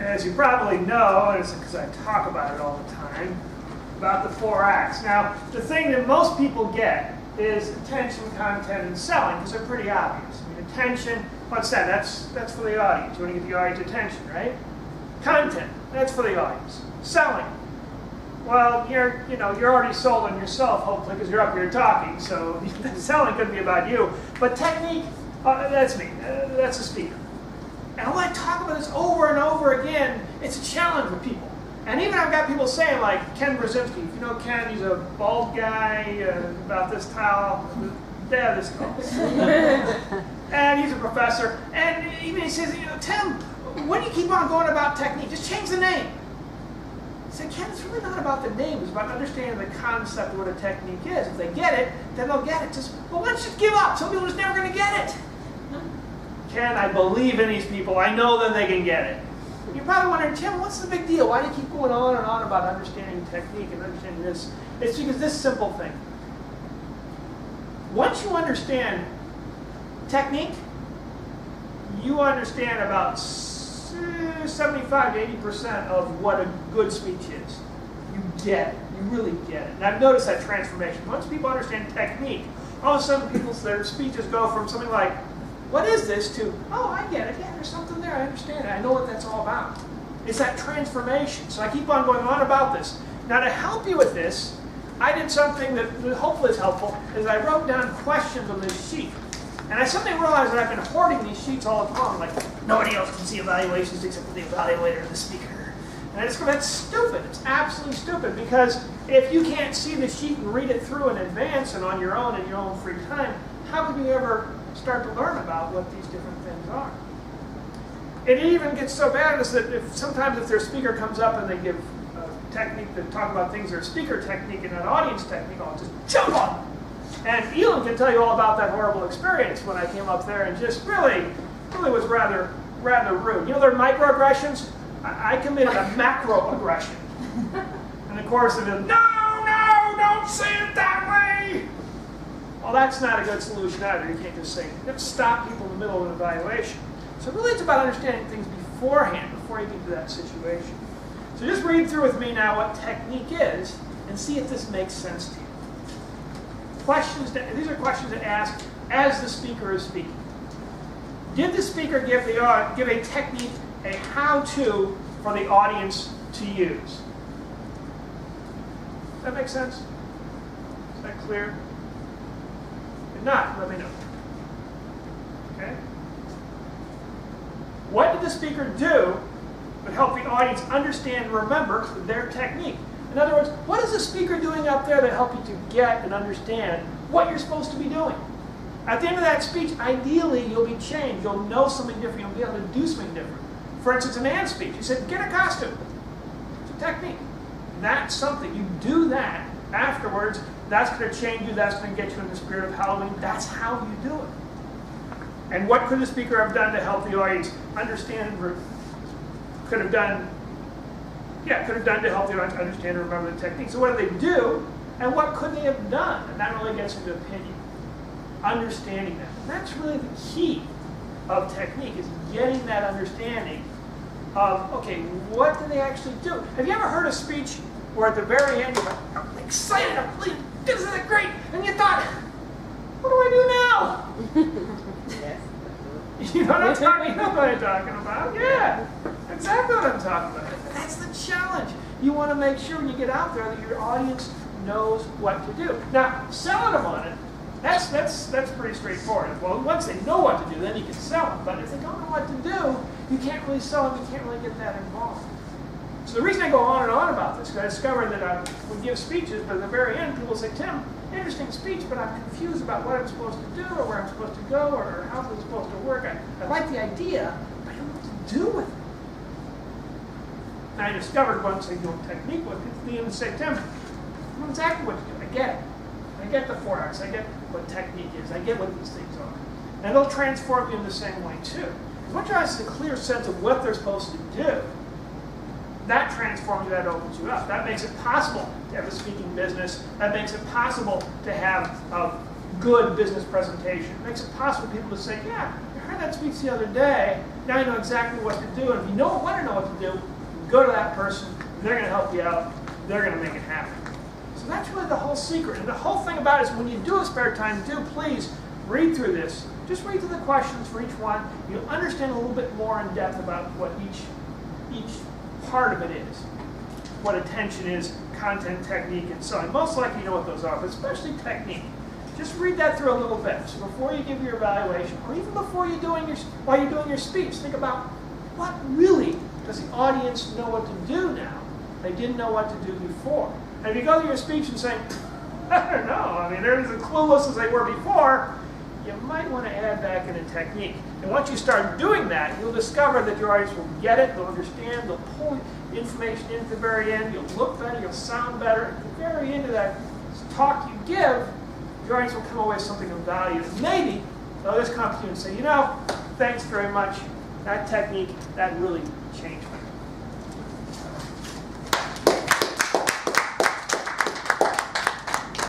as you probably know, and it's because I talk about it all the time, about the 4 acts. Now, the thing that most people get is attention, content, and selling, because they're pretty obvious. I mean, attention, what's that? That's for the audience. You want to get the audience attention, right? Content, that's for the audience. Selling, well, you're already sold on yourself, hopefully, because you're up here talking. So selling could be about you. But technique, that's me. That's a speaker. And when I talk about this over and over again, it's a challenge for people. And even I've got people saying, like Ken Brzezinski. If you know Ken, he's a bald guy, about this tall. Yeah, this tall. And he's a professor. And even he says, Tim, when you keep on going about technique, just change the name. I said, Ken, it's really not about the name. It's about understanding the concept of what a technique is. If they get it, then they'll get it. But why don't you give up? Some people are just never going to get it. Ken, I believe in these people. I know that they can get it. You're probably wondering, Tim, what's the big deal? Why do you keep going on and on about understanding technique and understanding this? It's because this simple thing. Once you understand technique, you understand about 75 to 80% of what a good speech is. You get it. You really get it. And I've noticed that transformation. Once people understand technique, all of a sudden their speeches go from something like, what is this, to, oh, I get it. Yeah, there's something there. I understand it. I know what that's all about. It's that transformation. So I keep on going on about this. Now, to help you with this, I did something that hopefully is helpful, is I wrote down questions on this sheet. And I suddenly realized that I've been hoarding these sheets all along. Like, nobody else can see evaluations except for the evaluator and the speaker. And I just go, that's stupid. It's absolutely stupid. Because if you can't see the sheet and read it through in advance and on your own in your own free time, how could you ever start to learn about what these different things are? It even gets so bad as that sometimes if their speaker comes up and they give a technique that talk about things that are speaker technique and not audience technique, I'll just jump on them. And Elon can tell you all about that horrible experience when I came up there and just really was rather rude. There are microaggressions. I committed a macroaggression. And of course, it is, no, don't say it that way. Well, that's not a good solution either. You can't just say, you have to stop people in the middle of an evaluation. So really it's about understanding things beforehand, before you get to that situation. So just read through with me now what technique is and see if this makes sense to you. These are questions to ask as the speaker is speaking. Did the speaker give a technique, a how-to for the audience to use? Does that make sense? Is that clear? If not, let me know. Okay? What did the speaker do that helped the audience understand and remember their technique? In other words, what is the speaker doing up there that helped you to get and understand what you're supposed to be doing? At the end of that speech, ideally, you'll be changed. You'll know something different. You'll be able to do something different. For instance, a man's speech, he said, get a costume. It's a technique. That's something. You do that afterwards. That's going to change you. That's going to get you in the spirit of Halloween. That's how you do it. And what could the speaker have done to help the audience understand? Could have done to help the audience understand and remember the technique. So what did they do, and what could they have done? And that really gets into opinion. Understanding that. And that's really the key of technique, is getting that understanding of, okay, what do they actually do? Have you ever heard a speech where at the very end you're like, I'm excited, I'm pleased, this is great, and you thought, what do I do now? Yes. You know what I'm talking about? Yeah, exactly what I'm talking about. That's the challenge. You want to make sure when you get out there that your audience knows what to do. Now, selling them on it, that's pretty straightforward. Well, once they know what to do, then you can sell them. But if they don't know what to do, you can't really sell them. You can't really get that involved. So the reason I go on and on about this is I discovered that I would give speeches, but at the very end, people say, Tim, interesting speech, but I'm confused about what I'm supposed to do, or where I'm supposed to go, or how it's supposed to work. I like the idea, but I don't know what to do with it. And I discovered once I do a technique with it, the end say, Tim, I know exactly what to do. I get it. I get the 4 Acts. I get what technique is. I get what these things are. And they'll transform you in the same way, too. Once you have a clear sense of what they're supposed to do, that transforms you, that opens you up. That makes it possible to have a speaking business. That makes it possible to have good business presentation. It makes it possible for people to say, yeah, I heard that speech the other day, now I know exactly what to do, and if you don't want to know what to do, go to that person, they're going to help you out, they're going to make it happen. So that's really the whole secret. And the whole thing about it is when you do a spare time, please read through this. Just read through the questions for each one. You'll understand a little bit more in depth about what each part of it is. What attention is, content, technique, and so on. Most likely you know what those are, but especially technique. Just read that through a little bit. So before you give your evaluation, or even before you're while you're doing your speech, think about what really does the audience know what to do now they didn't know what to do before. And if you go through your speech and say, I don't know, I mean, they're as clueless as they were before, you might want to add back in a technique. And once you start doing that, you'll discover that your audience will get it, they'll understand, they'll pull information in at the very end, you'll look better, you'll sound better. At the very end of that talk you give, your audience will come away with something of value. And maybe they'll just come to you and say, you know, thanks very much. That technique, that really changed my